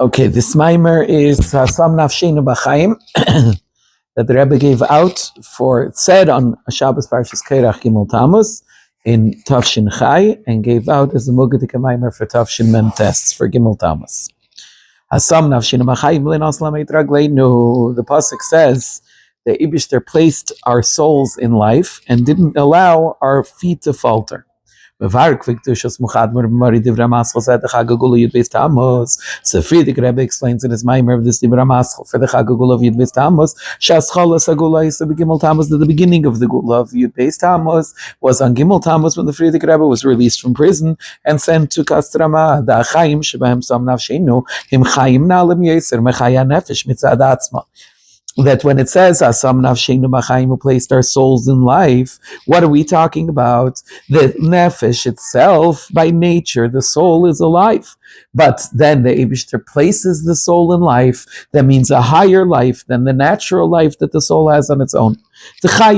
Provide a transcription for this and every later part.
Okay, this Maamar is Hasam Nafsheinu בחיים that the Rabbi gave out for, it said on Shabbos Parshas Keirach Gimel Tammuz in Tafshin Chai, and gave out as a Mugadik Maamar for Tafshin Mem Tes for Gimel Tammuz. Hasam Nafsheinu בחיים lenos lamet ragleinu. The pasuk says that Ibishter placed our souls in life and didn't allow our feet to falter. So Friedrich Rebbe explains in his Maamar of this Dibra Maschel for the Chagagul of Yud Beis Tammuz, Shascholas Agula is the Gimel Tammuz, that the beginning of the Gula of Yud Beis Tammuz was on Gimel Tammuz when the Friedrich Rebbe was released from prison and sent to Kastrama. The Chaim Shebahem Sam Nafsheinu Him Chaim Nalim Yeser Mechaya Nefesh Mitzad Atzma. That when it says Hasam Nafsheinu Bachaim, who placed our souls in life, what are we talking about? The nefesh itself, by nature, the soul is alive. But then the Eibishter places the soul in life. That means a higher life than the natural life that the soul has on its own. Why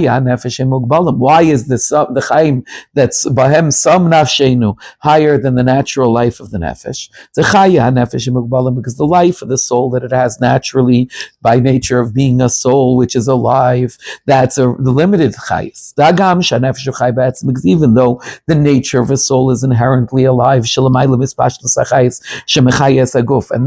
is this the Chaim that's Bahem Sam Nafsheinu higher than the natural life of the nefesh? Because the life of the soul that it has naturally by nature of being a soul which is alive, that's the limited chayis. Because even though the nature of a soul is inherently alive, and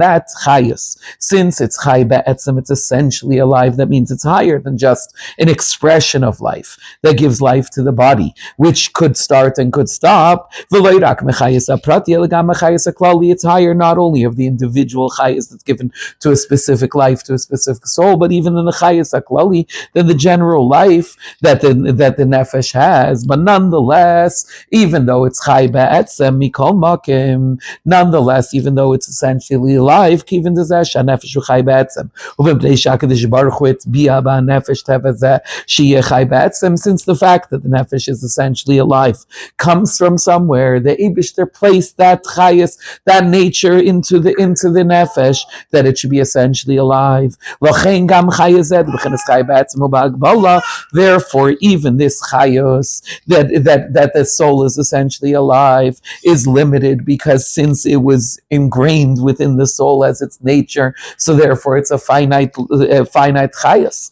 that chayis, since it's chay ba'etzem, it's essentially alive. That means it's higher than just an expression of life that gives life to the body, which could start and could stop. It's higher not only of the individual chayis that's given to a specific life, to a specific soul, but even in the chayis haklali, than the general life that the nefesh has. But nonetheless, even though it's chay ba'etzem mikol makim, nonetheless, even though it's essentially alive, even since the fact that the nefesh is essentially alive comes from somewhere, the Eibishter placed that chayis, that nature into the nefesh, that it should be essentially alive. Therefore, even this chayos that the soul is essentially alive is limited, because since it was ingrained within the soul as its nature, so therefore it's a finite chayos.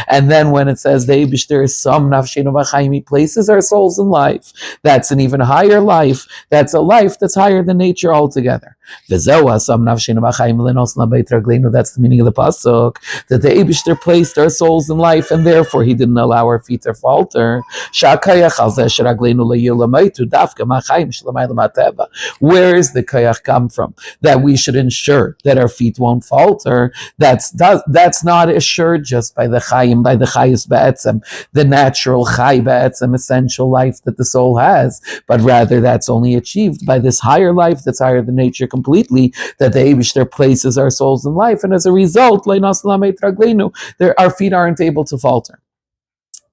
And then when it says the Eibishter is Sam Nafsheinu Bachaim, he places our souls in life. That's an even higher life. That's a life that's higher than nature altogether. That's the meaning of the pasuk, that the Eibishter placed our souls in life, and therefore he didn't allow our feet to falter. Where is the kayach come from? That we should ensure that our feet won't falter. That's not assured just by the chayim, by the chayis ba'etzem, the natural chay ba'etzem, essential life that the soul has, but rather that's only achieved by this higher life that's higher than nature completely, that the Eibishter places our souls in life, and as a result, our feet aren't able to falter.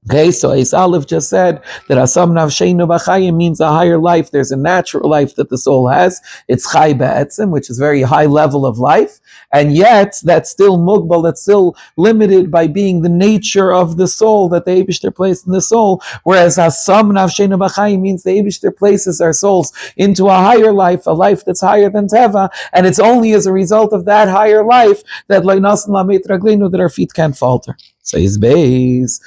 Okay, so Eis Aleph just said that Hasam Nafsheinu B'Chayim means a higher life. There's a natural life that the soul has. It's Chay Ba'etzem, which is a very high level of life, and yet that's still mugbal, that's still limited by being the nature of the soul that the Eibishter placed in the soul. Whereas Hasam Nafsheinu B'Chayim means the Eibishter places our souls into a higher life, a life that's higher than Teva, and it's only as a result of that higher life that that our feet can't falter. So his base,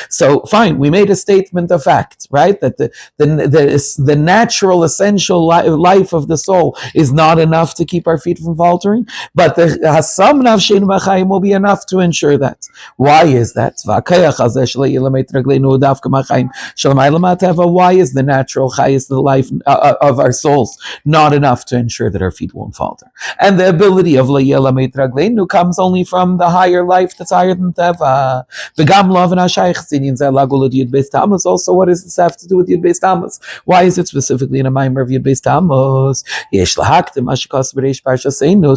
so fine, we made a statement of fact, right? That the natural essential life of the soul is not enough to keep our feet from faltering, but the Hasam Nafsheinu B'Chayim will be enough to ensure that. Why is that? Why is the natural chayis, the life of our souls, not enough to ensure that our feet won't falter? And the ability of Layela Meit Ragleinu comes only from the higher life that's higher than Teva. Also, what does this have to do with Yud Beis Tammuz? Why is it specifically in a Maamar of Yud Beis Tammuz?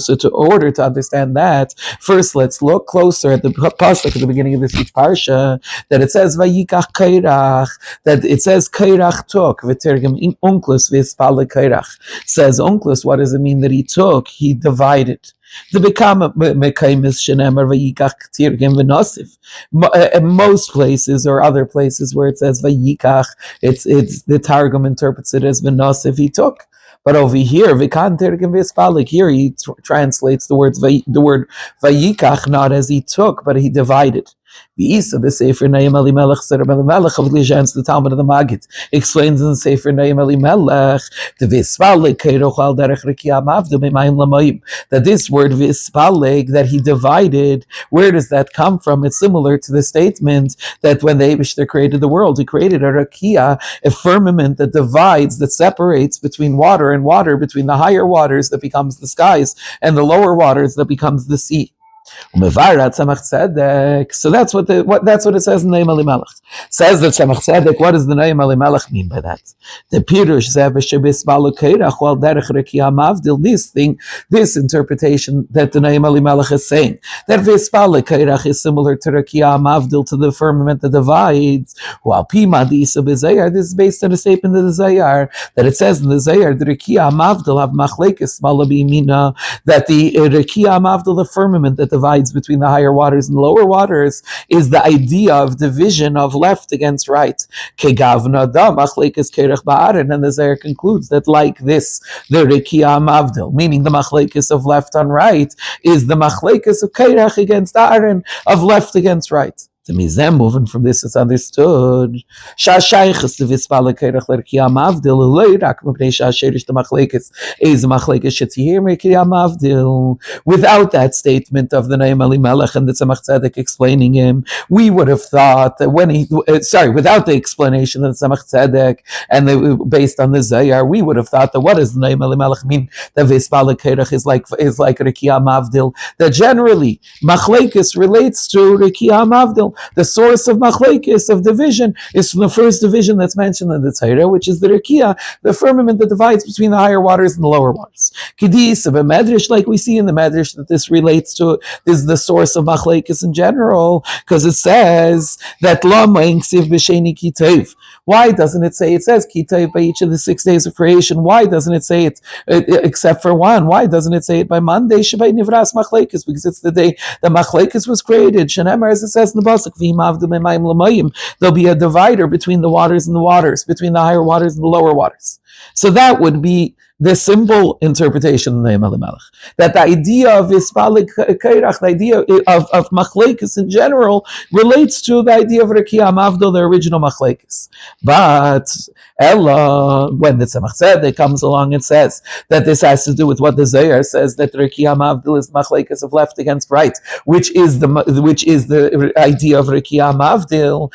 So to order to understand that, first let's look closer at the pasuk at the beginning of this each parsha, that it says Vayikach Kairach, that it says Kairach took, V'tergem Unklus V'Ispale Kairach. Says Unklus, what does it mean that he took? He divided. The become mekaymis shenemar vayikach tirgim v'nosif. In most places or other places where it says vayikach, it's the Targum interprets it as v'nosif, he took. But over here, v'kan tirgim v'espalik, here he translates the word vayikach not as he took, but he divided. The Sefer Nayim Elimelech Ser Elimelech of Lijans, the Talmud of the Maggid, explains in the Sefer Nayim Elimelech the Vispalik Keirochal Derech Rekia Mavdu B'Mayim Lamayim, that this word Vispalik, that he divided, where does that come from? It's similar to the statement that when the Eibishter created the world, he created a Rakia, a firmament that divides, that separates between water and water, between the higher waters that becomes the skies and the lower waters that becomes the sea. So that's what it says in Nayim Elimelech. Says that Tzemach Tzedek. What does the Nayim Elimelech mean by that? The Pirush this interpretation that the Nayim Elimelech is saying, that Vispal Keirach is similar to Rekia Mavdil, to the firmament that divides. This is based on a statement of the Zayar, that it says in the Zayar, the Rekia Mavdil have Machlekes Malabi Mina, that the Rekia Mavdil, the firmament that divides between the higher waters and the lower waters, is the idea of division of left against right. And the Zayar concludes that like this, the Rekia Mavdil, meaning the machlekes of left on right, is the machlekes of Keirach against Aaron, of left against right. The Mizem, moving from this, is understood. Without that statement of the Nayim Elimelech and the Tzemach Tzedek explaining him, we would have thought that when without the explanation of the Tzemach Tzedek and based on the Zayar, we would have thought that what does the Nayim Elimelech mean? That Vispal Keirach is like Rekia Mavdil. That generally Machlekes relates to Rekia Mavdil. The source of machlekes, of division, is from the first division that's mentioned in the Torah, which is the Rekia, the firmament that divides between the higher waters and the lower waters. Kedis of a medrash, like we see in the medrash, that this relates to, this is the source of machlekes in general, because it says that Lama Inksiv B'Sheni Kitev. Why doesn't it say, it says Kitev by each of the 6 days of creation? Why doesn't it say it except for one? Why doesn't it say it by Monday? Shabbat Nivras Machlekes, because it's the day that Machlekes was created. Shenemar, as it says in the Pasuk, there'll be a divider between the waters and the waters, between the higher waters and the lower waters. So that would be the simple interpretation of the Nayim Elimelech, that the idea of Vispal Keirach, the idea of machlekes in general, relates to the idea of Rekia Mavdil, the original machlekes. But Ella, when the Tzemach Tzedek comes along and says that this has to do with what the Zayar says, that Rekia Mavdil is machlekes of left against right, which is the idea of Rekia Mavdil,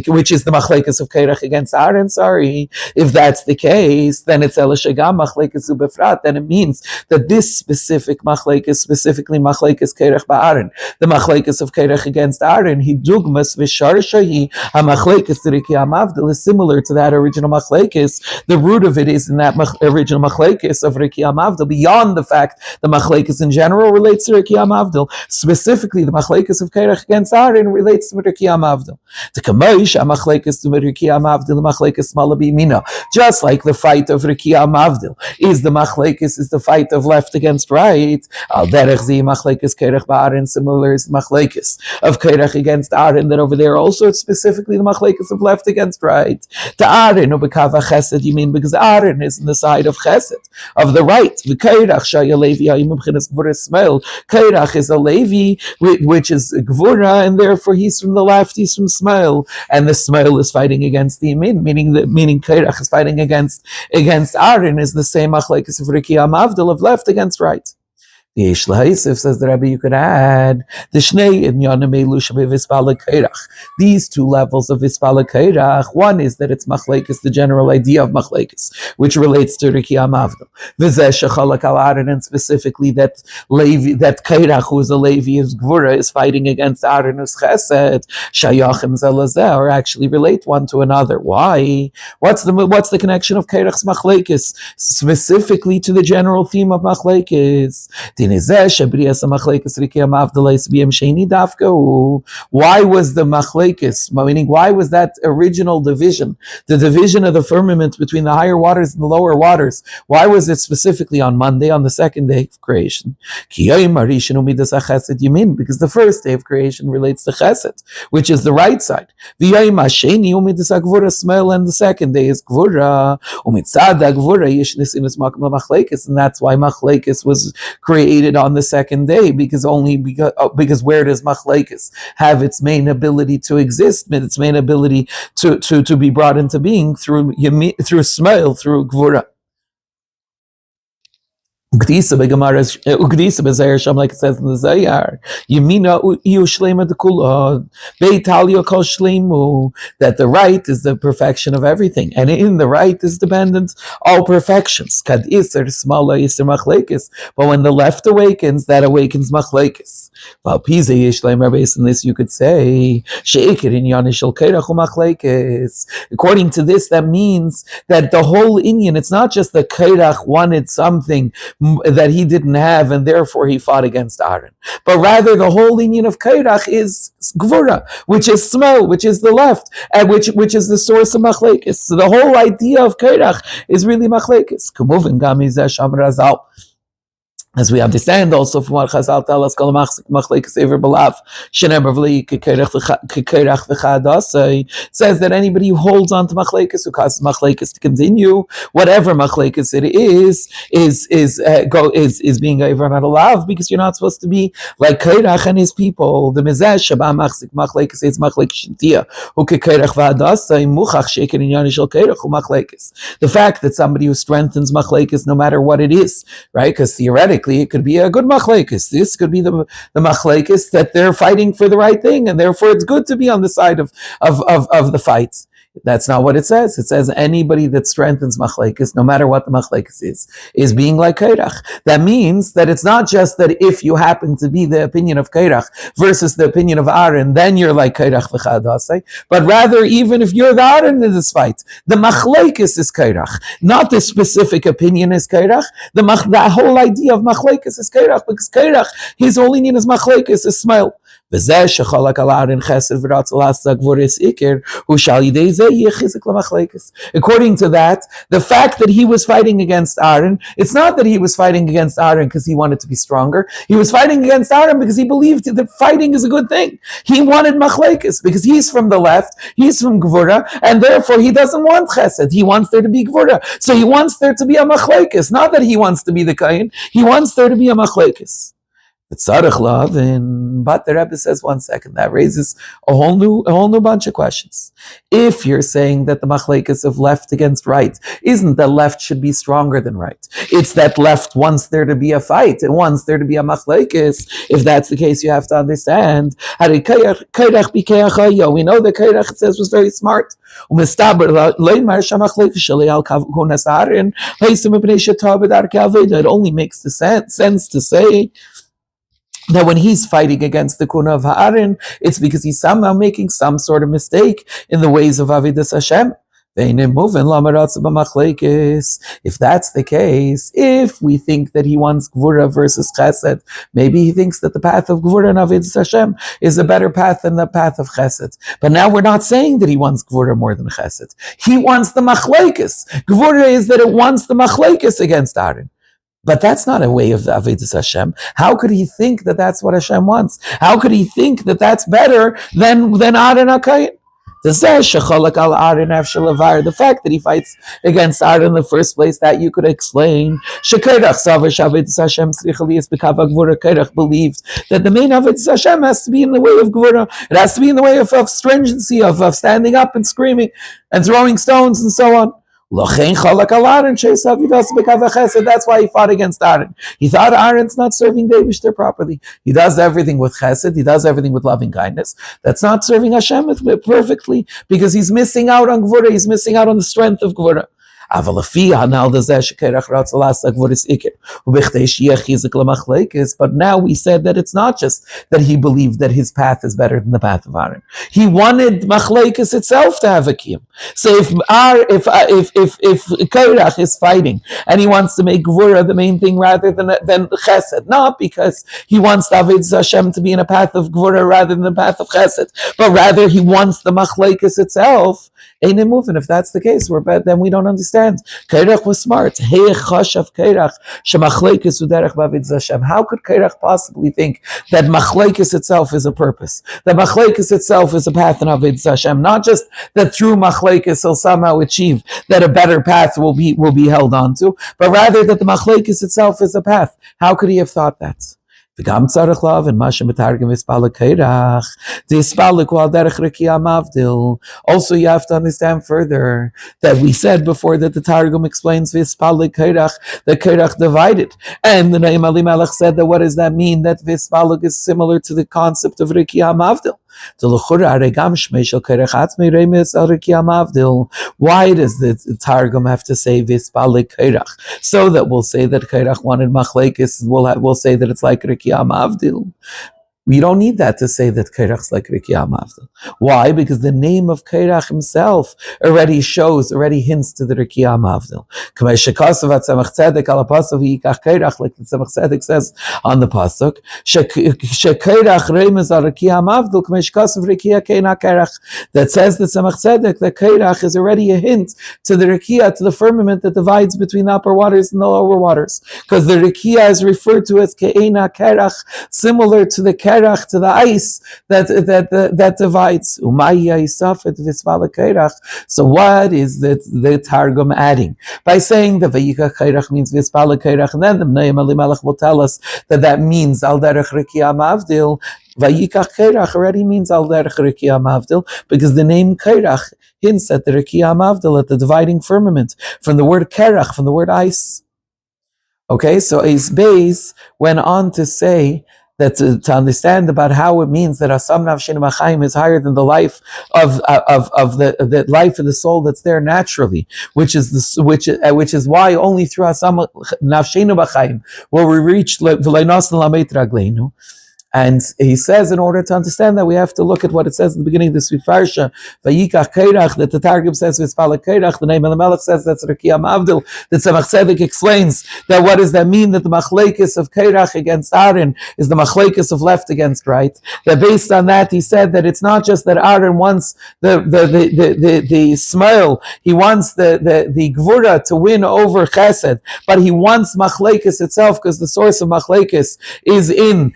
which is the machlekes of Keirach against Aaron. If that's the case, then it's Ella Shagam machlekes ubefrat, then it means that this specific machlekes, specifically machlekes Keirach ba'Aaron, the machlekes of Keirach against Aaron, he dugmas v'sharshahi ha-machlekes Rekia Mavdil, is similar to that original machlekes. The root of it is in that original machlekes of Rekia Mavdil, beyond the fact the machlekes in general relates to Rekia Mavdil, specifically the machlekes of Keirach against Aaron relates to Rekia Mavdil. The kamosh ha-machlekes to Rekia Mavdil, machlekes malabi mina, just like the fight of Rekia Mavdil is the machlekes, is the fight of left against right. Al derech zi machlekes Keirach ba'Aaron, similar is machlekes of Keirach against Aaron, that over there also it's specifically the machlekes of left against right. To Aaron ubekava chesed, you mean because Aaron is in the side of chesed, of the right. V'Keirach shaya levi ha'im b'chinas gvura smel. Keirach is a Levi, which is gvura, and therefore he's from the left, he's from smel, and the smel is fighting against the yamin, meaning Keirach is fighting against Aaron, is the same machlekes of Rekia Mavdil, of left against right. The Yesh Lahaisif, says the Rabbi, you could add the Shnei Inyanim Elu Shebei Vispal Keirach. These two levels of Vispal Keirach, one is that it's machlekes, the general idea of machlekes, which relates to Rekia Mavdil. V'zeh shechalak al Aaron, and specifically that Keirach, who is a Levi, is Gvura, is fighting against Aaron, who's Chesed. Shayachim zelazeh, or actually relate one to another. Why? What's the connection of Keirach's machlekes specifically to the general theme of machlekes? the machlekes, meaning why was that original division, the division of the firmament between the higher waters and the lower waters, why was it specifically on Monday, on the second day of creation? Because the first day of creation relates to chesed, which is the right side. And the second day is gvura. And that's why machlekes was created on the second day, because where does machlekes have its main ability to exist, its main ability to be brought into being? Through smell, through gvura. Ugdisa b'Zayar Sham, like it says in the Zayar, Yemina iu shlema dekula, beitalia kol shlemu, that the right is the perfection of everything, and in the right is dependent all perfections. Kad iser smala iser machlekes, but when the left awakens, that awakens machlekes. Valpize yishlema, based on this, you could say sheikir in yanishal keirach machlekes. According to this, that means that the whole Inyan, it's not just the keirach wanted something that he didn't have, and therefore he fought against Aaron. But rather, the whole union of Kairach is Gvura, which is smell, which is the left, and which is the source of Machlekes. So the whole idea of Kairach is really Machlekes. As we understand also from what Chazal tell us, says that anybody who holds on to machlekes, who causes machlekes to continue, whatever machlekes it is being over not allowed, because you're not supposed to be like Kairach and his people. The mizeh shaba machlekes is machlekes shintia, who kekerach v'adasai muchach sheker inyan shel keirach machlekes. The fact that somebody who strengthens machlekes, no matter what it is, right? Because theoretically, it could be a good machlekes. This could be the machlekes that they're fighting for the right thing, and therefore it's good to be on the side of the fights. That's not what it says. It says anybody that strengthens machlekes, no matter what the machlekes is being like Kairach. That means that it's not just that if you happen to be the opinion of Kairach versus the opinion of Aaron, then you're like Kairach v'chadasei, but rather even if you're the Aaron in this fight, the machlekes is Kairach, not the specific opinion is Kairach. The whole idea of machlekes is Kairach, because Kairach, his whole union is machlekes, is smile. According to that, the fact that he was fighting against Aaron, it's not that he was fighting against Aaron because he wanted to be stronger. He was fighting against Aaron because he believed that fighting is a good thing. He wanted machlekes because he's from the left, he's from Gvura, and therefore he doesn't want chesed. He wants there to be Gvura. So he wants there to be a machlekes. Not that he wants to be the kain, he wants there to be a machlekes. But the Rebbe says, 1 second, that raises a whole new bunch of questions. If you're saying that the machlekes of left against right isn't that left should be stronger than right, it's that left wants there to be a fight, it wants there to be a machlekes. If that's the case, you have to understand. We know that Kairach, it says, was very smart. It only makes the sense to say that when he's fighting against the kuna of Ha'arin, it's because he's somehow making some sort of mistake in the ways of Avidas Hashem. If that's the case, if we think that he wants Gvura versus Chesed, maybe he thinks that the path of Gvura and Avidas Hashem is a better path than the path of Chesed. But now we're not saying that he wants Gvura more than Chesed. He wants the machlekes. Gvura is that it wants the machlekes against Aaron. But that's not a way of Avidas Hashem. How could he think that that's what Hashem wants? How could he think that that's better than Aaron HaKayin? The fact that he fights against Aaron in the first place, that you could explain. Kairach believed that the main Avidas Hashem has to be in the way of Gvura. It has to be in the way of stringency, of standing up and screaming and throwing stones and so on. That's why he fought against Aaron. He thought Aaron's not serving the Eibishter properly. He does everything with chesed, he does everything with loving kindness. That's not serving Hashem perfectly, because he's missing out on Gvura, he's missing out on the strength of Gvura. But now we said that it's not just that he believed that his path is better than the path of Aaron. He wanted machlekes itself to have a kiyum. So if Korach is fighting and he wants to make gvura the main thing rather than chesed, not because he wants David Hashem to be in a path of gvura rather than the path of chesed, but rather he wants the machlekes itself. Ain't it moving? If that's the case, then we don't understand. Korach was smart. How could Korach possibly think that machlekes itself is a purpose? That machlekes itself is a path in Avodas Hashem, not just that through machlekes he'll somehow achieve that a better path will be held onto, but rather that the machlekes itself is a path. How could he have thought that? וגם צריך להבין מה שמתרגם ויספל קרח, זה יספל על דרך רקיע מבדיל. Also you have to understand further that we said before that the Targum explains ויספל קרח, that Korach divided. And the name Elimelech said that what does that mean? That ויספל is similar to the concept of רקיע מבדיל. Why does the Targum have to say Vispalik Korach? So that we'll say that Korach wanted Machlekes, we'll say that it's like Rekiah Mavdil. We don't need that to say that Korach's like Rekiah Mavdil. Why? Because the name of Korach himself already hints to the Rekiah Mavdil. Like the Tzemach Tzedek says on the pasuk, that says the Tzemach Tzedek that Korach is already a hint to the Rekiah, to the firmament that divides between the upper waters and the lower waters. Because the Rekiah is referred to as Ke'ena Korach, similar to the Korach, to the ice that divides. So what is the Targum adding? By saying that Vayikach Korach means Vispala Korach, and then the Me'em Elimelech will tell us that means Al Derech Rekiah Mavdil. Vayikach Korach already means Al Derech Rekiah Mavdil, because the name Korach hints at the Rekiah Mavdil, at the dividing firmament, from the word Korach, from the word ice. Okay, so Eis Beis went on to say that to understand about how it means that Hasam Nafsheinu Baxayim is higher than the life of the life of the soul that's there naturally, which is why only through Hasam Nafsheinu Baxayim will we reach V'leinos Lamet Ragleinu. And he says, in order to understand that, we have to look at what it says at the beginning of the Sweet Parsha, Vayikach Korach, that the Targum says Vispala Korach, the name of the Melech says that's Rekiah Mavdil. The Tzemach Tzedek explains that what does that mean, that the machlekes of Korach against Aaron is the machlekes of left against right. That based on that, he said that it's not just that Aaron wants the smile, he wants the gvura to win over chesed, but he wants machlekes itself, because the source of machlekes is in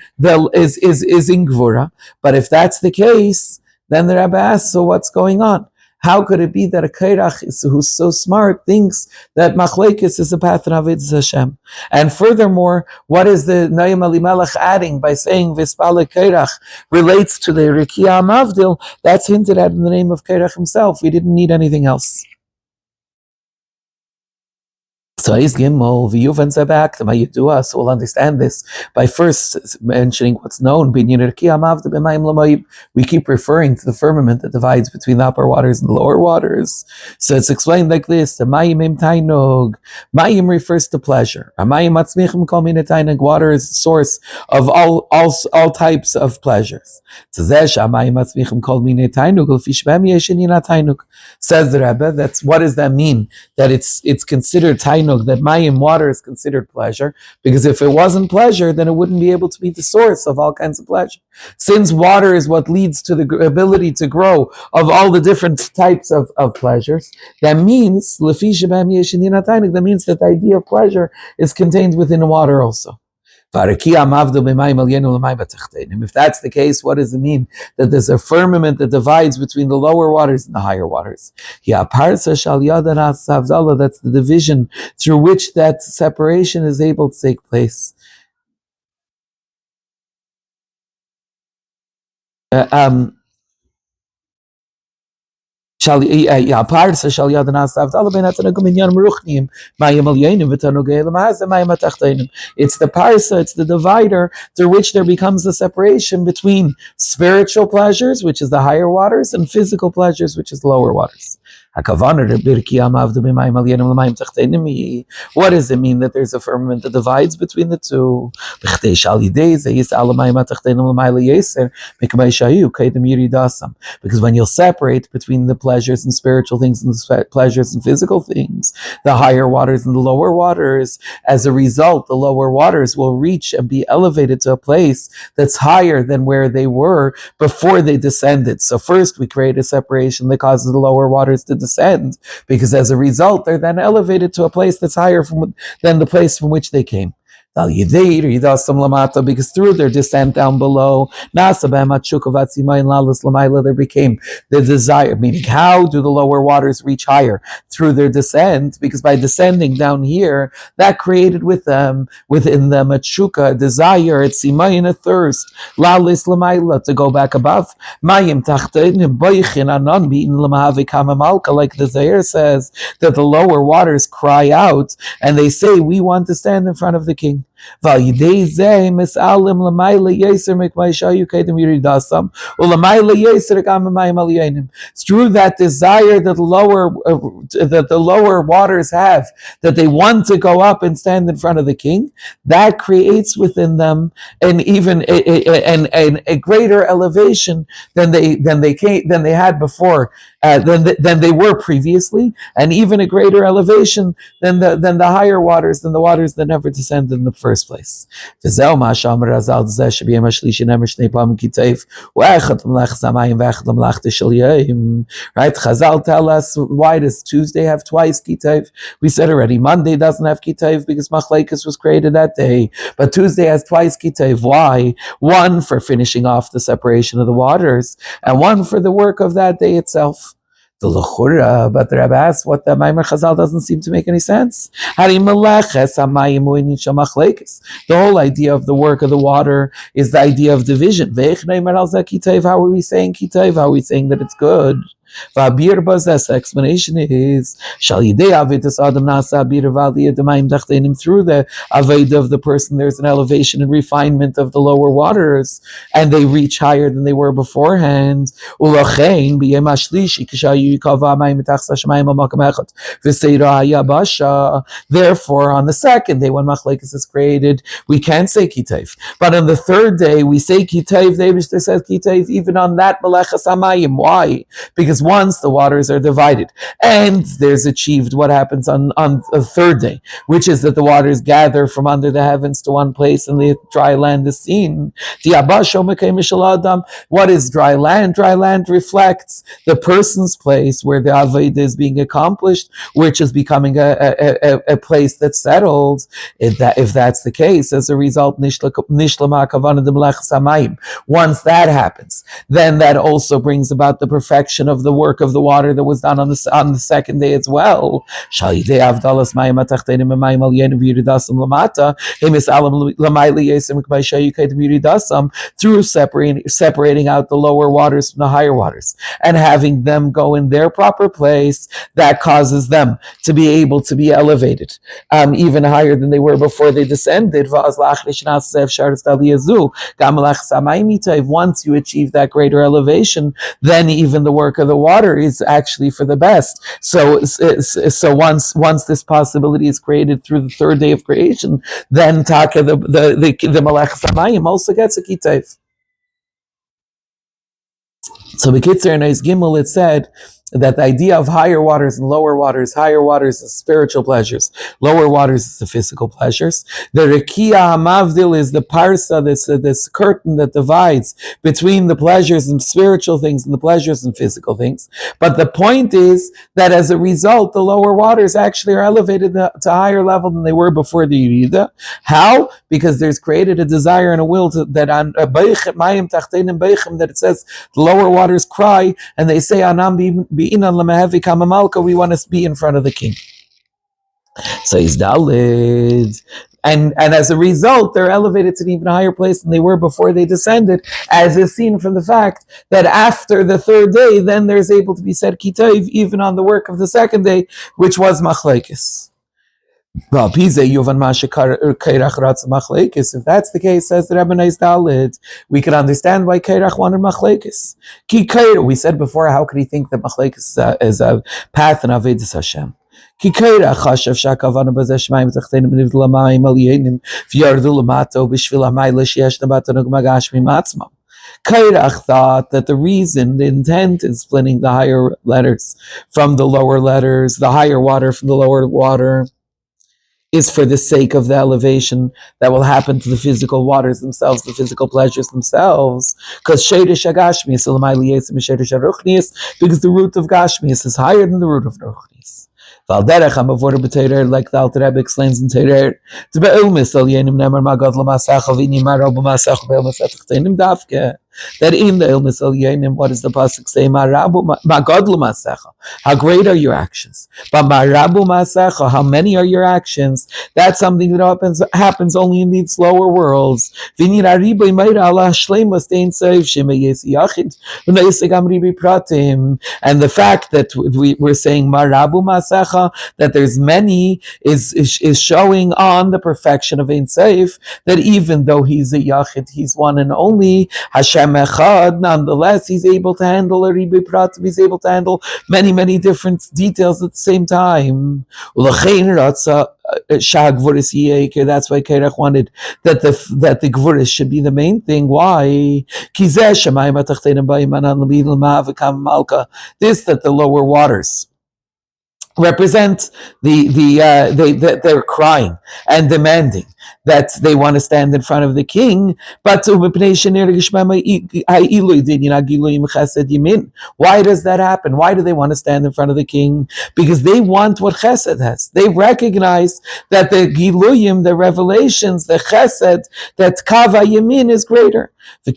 Gvura. But if that's the case, then the Rabbi asks, so what's going on? How could it be that a Korach who's so smart thinks that machlekes is a path in Avodas Hashem? And furthermore, what is the Noam Elimelech adding by saying Vispale Korach relates to the Rekiah Mavdil? That's hinted at in the name of Korach himself. We didn't need anything else. So we'll understand this by first mentioning what's known. We keep referring to the firmament that divides between the upper waters and the lower waters. So it's explained like this: the Mayim refers to pleasure. Water is the source of all types of pleasures. Says the Rebbe, that's what does that mean? That it's considered tainug, that mayim, water, is considered pleasure, because if it wasn't pleasure, then it wouldn't be able to be the source of all kinds of pleasure. Since water is what leads to the ability to grow of all the different types of pleasures, that means that the idea of pleasure is contained within water also. If that's the case, what does it mean that there's a firmament that divides between the lower waters and the higher waters? That's the division through which that separation is able to take place. It's the parsa, it's the divider through which there becomes the separation between spiritual pleasures, which is the higher waters, and physical pleasures, which is the lower waters. What does it mean that there's a firmament that divides between the two? Because when you'll separate between the pleasures and spiritual things and the pleasures and physical things, the higher waters and the lower waters, as a result, the lower waters will reach and be elevated to a place that's higher than where they were before they descended. So first we create a separation that causes the lower waters to descend, because as a result, they're then elevated to a place that's higher than the place from which they came. Because through their descent down below, there became the desire. Meaning, how do the lower waters reach higher? Through their descent, because by descending down here, that created within them a tshuka, a desire, a tzimayin, a thirst, to go back above. Like the Zayir says, that the lower waters cry out, and they say, we want to stand in front of the king. It's through that desire that the lower waters have, that they want to go up and stand in front of the king, that creates within them an even a greater elevation than they had before, than they were previously, and even a greater elevation than the higher waters, than the waters that never descended in the first place. Right? Chazal tell us, why does Tuesday have twice kitayv? We said already, Monday doesn't have kitayv because machlekes was created that day, but Tuesday has twice kitayv. Why? One for finishing off the separation of the waters, and one for the work of that day itself. But the Rabbi asks, what the Maamar Chazal doesn't seem to make any sense. The whole idea of the work of the water is the idea of division. How are we saying kitayv? How are we saying that it's good? The explanation is through the aveda of the person, there's an elevation and refinement of the lower waters, and they reach higher than they were beforehand. Therefore, on the second day, when machlekes is created, we can't say kitayv. But on the third day, we say kitayv. The Eibishter says kitayv even on that melechas hamayim. Why? Because once the waters are divided and there's achieved what happens on the third day, which is that the waters gather from under the heavens to one place and the dry land is seen. What is dry land? Dry land reflects the person's place where the avodah is being accomplished, which is becoming a place that's settled. If that's the case, as a result, once that happens, then that also brings about the perfection of the work of the water that was done on the second day as well. Through separating out the lower waters from the higher waters and having them go in their proper place, that causes them to be able to be elevated even higher than they were before they descended. Once you achieve that greater elevation, then even the work of the water is actually for the best. So once this possibility is created through the third day of creation, then Taka the Melech Samayim also gets a kitayv. So B'Kitzer in Eis Gimel it said that the idea of higher waters and lower waters is spiritual pleasures, lower waters is the physical pleasures. The Rekia Hamavdil is the parsa, this curtain that divides between the pleasures and spiritual things and the pleasures and physical things. But the point is that as a result, the lower waters actually are elevated to a higher level than they were before the Yerida. How? Because there's created a desire and a will that on Bachaim that it says the lower waters cry and they say Anam we want to be in front of the king. So he's Dalid. And as a result, they're elevated to an even higher place than they were before they descended, as is seen from the fact that after the third day, then there's able to be said kitayv even on the work of the second day, which was machlekes. If that's the case, says the Rebbe Nais Dalit, we can understand why Kairach wanted machlekes. We said before, how could he think that machlekes is a path in Avodas Hashem? כי קרח חשב שהכוונה בזה שמים תחתינו בנבדל המים עליינים וירדו למטו בשביל המיילה שיש בתענוג מגשמי מעצמם. Kairach thought that the reason, the intent in splitting the higher letters from the lower letters, the higher water from the lower water, is for the sake of the elevation that will happen to the physical waters themselves, the physical pleasures themselves. Because because the root of Gashmias is higher than the root of Ruchnias. Like the Alter Rebbe explains in Terer, that in the Ilmis Elyonim, what does the pasuk say? How great are your actions? But how many are your actions? That's something that happens only in these lower worlds. And the fact that we're saying marabu masecha, that there's many, is showing on the perfection of Ein Seif, that even though he's a yachid, he's one and only, Hashem Echad, nonetheless, he's able to handle a ribi pratim, he's able to handle many, many different details at the same time. That's why Kairach wanted that the Gvuris should be the main thing. Why? This, that the lower waters represent they're crying and demanding that they want to stand in front of the king. But why does that happen? Why do they want to stand in front of the king? Because they want what Chesed has. They recognize that the Giluyim, the revelations, the Chesed, that Kava Yamin is greater. And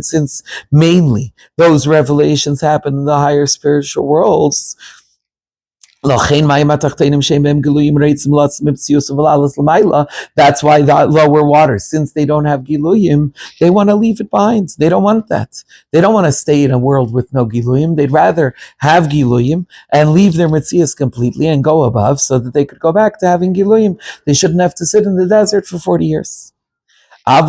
since mainly those revelations happen in the higher spiritual worlds, that's why the lower waters, since they don't have Giluyim, they want to leave it behind. They don't want that. They don't want to stay in a world with no Giluyim. They'd rather have Giluyim and leave their Metzias completely and go above so that they could go back to having Giluyim. They shouldn't have to sit in the desert for 40 years. She is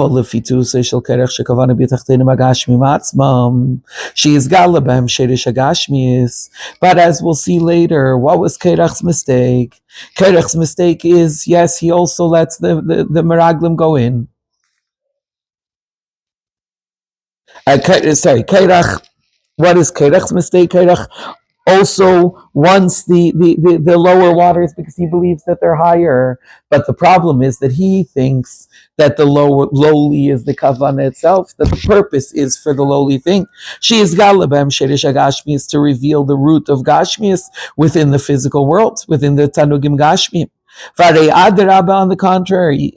galabem sherish agashmis. But as we'll see later, what was Kairach's mistake? Kairach's mistake is, yes, he also lets the Meraglim go in. Kairach, what is Kairach's mistake? Kairach also wants the lower waters because he believes that they're higher. But the problem is that he thinks that the lowly is the kavanah itself, that the purpose is for the lowly thing. She is galabem sherish agashmis, to reveal the root of gashmis within the physical world, within the tanugim gashmim. On the contrary,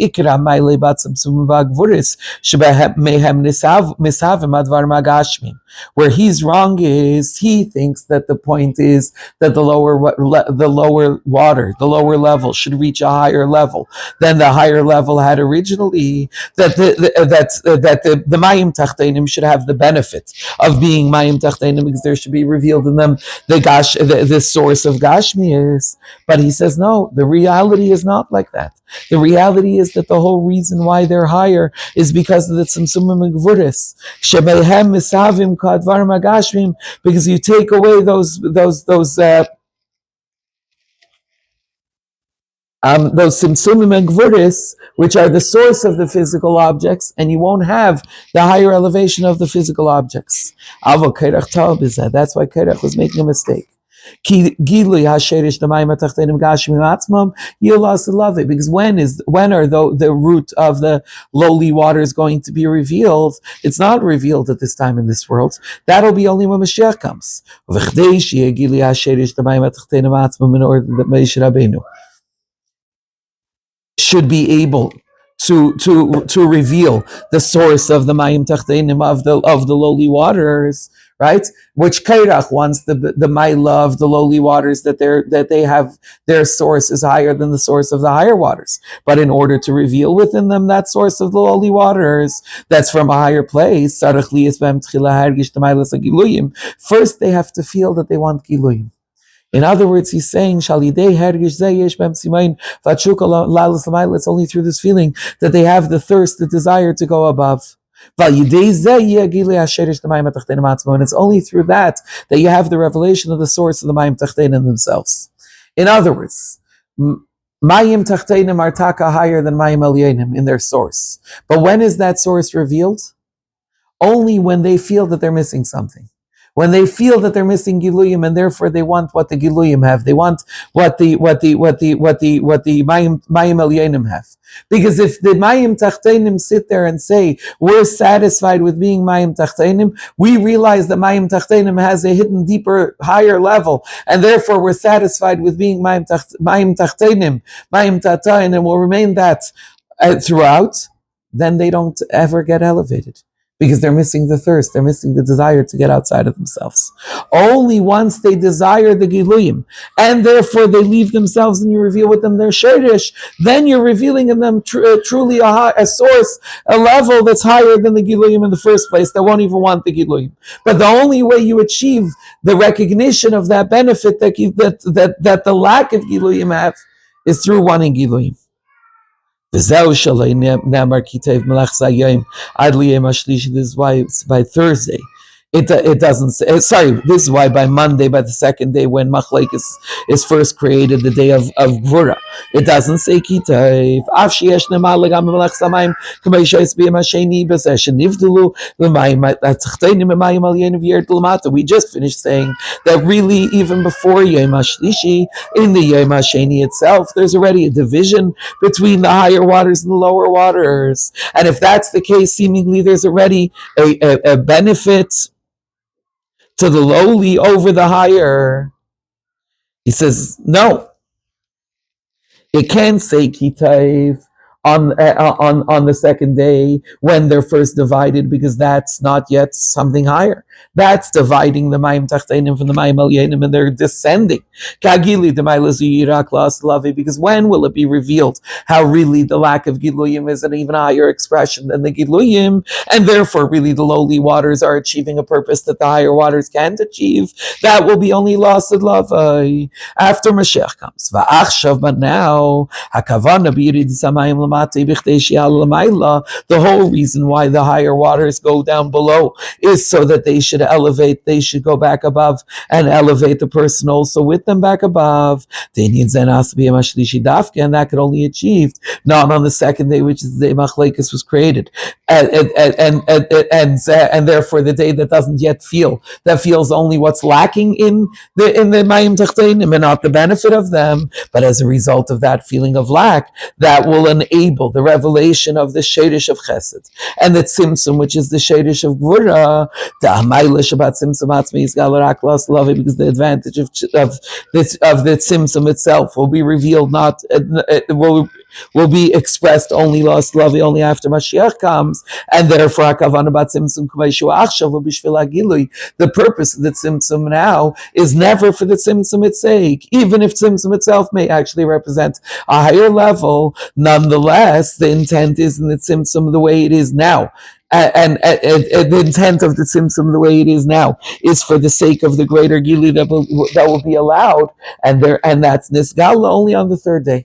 where he's wrong is he thinks that the point is that the lower water, the lower level, should reach a higher level than the higher level had originally. That the mayim tachtenim should have the benefit of being mayim tachtenim because there should be revealed in them the source of gashmias. But he says no. The reality is not like that. The reality is that the whole reason why they're higher is because of the tzimtzumim and gvuris. Shebehem misavim kadvar magashmim, because you take away those tzimtzumim and gvuris, which are the source of the physical objects, and you won't have the higher elevation of the physical objects. That's why Kairach was making a mistake. Because when are the root of the lowly waters going to be revealed? It's not revealed at this time in this world. That'll be only when Mashiach comes. Should be able to reveal the source of the mayim tachtenim, of the lowly waters, right? Which Kairach wants the Maila of the lowly waters, that they have their source is higher than the source of the higher waters. But in order to reveal within them that source of the lowly waters, that's from a higher place, first they have to feel that they want Giluyim. In other words, he's saying, it's only through this feeling that they have the thirst, the desire to go above. And it's only through that you have the revelation of the source of the Mayim Tachteinim themselves. In other words, Mayim Tachteinim are taka higher than Mayim Elyonim in their source. But when is that source revealed? Only when they feel that they're missing something. When they feel that they're missing Giluyim, and therefore they want what the Giluyim have. They want what the Mayim Elyonim have. Because if the Mayim Tachteinim sit there and say, we're satisfied with being Mayim Tachteinim, we realize that Mayim Tachteinim has a hidden, deeper, higher level, and therefore we're satisfied with being Mayim Tachteinim, Mayim Tatainim, and will remain that throughout, then they don't ever get elevated. Because they're missing the thirst, they're missing the desire to get outside of themselves. Only once they desire the Giluyim, and therefore they leave themselves and you reveal with them their Sherish, then you're revealing in them truly a source, a level that's higher than the Giluyim in the first place, that won't even want the Giluyim. But the only way you achieve the recognition of that benefit that the lack of Giluyim have is through wanting Giluyim. This is why it's by Thursday. It doesn't say, sorry, this is why by Monday, by the second day when Machlek is first created, the day of Gvura, it doesn't say Kitayv. We just finished saying that really even before Yom HaShlishi, in the Yom HaSheni itself, there's already a division between the higher waters and the lower waters. And if that's the case, seemingly there's already a benefit to the lowly over the higher. He says, no. It can't say Kitayv on the second day when they're first divided, because that's not yet something higher. That's dividing the Mayim Tachteinim from the Mayim Elyonim, and they're descending. Because when will it be revealed how really the lack of Giluyim is an even higher expression than the Giluyim, and therefore really the lowly waters are achieving a purpose that the higher waters can't achieve? That will be only lost at love after Mashiach comes. But now, the whole reason why the higher waters go down below is so that they should elevate, they should go back above and elevate the person also with them back above. And that could only achieved not on the second day, which is the day Machlekes was created, and therefore the day that doesn't yet feel, that feels only what's lacking in the Mayim Tachteinim and not the benefit of them. But as a result of that feeling of lack, that will enable the revelation of the Sherish of Chesed and the Tzimtzum, which is the Sherish of Gvura. Because the advantage of the Tzimtzum itself will be revealed, not will be expressed only lost love only after Mashiach comes, and therefore the purpose of the Tzimtzum now is never for the Tzimtzum its sake, even if Tzimtzum itself may actually represent a higher level. Nonetheless, the intent is in the Tzimtzum the way it is now. And the intent of the Tzimtzum the way it is now is for the sake of the greater Gili that will be allowed, and that's Nisgala only on the third day.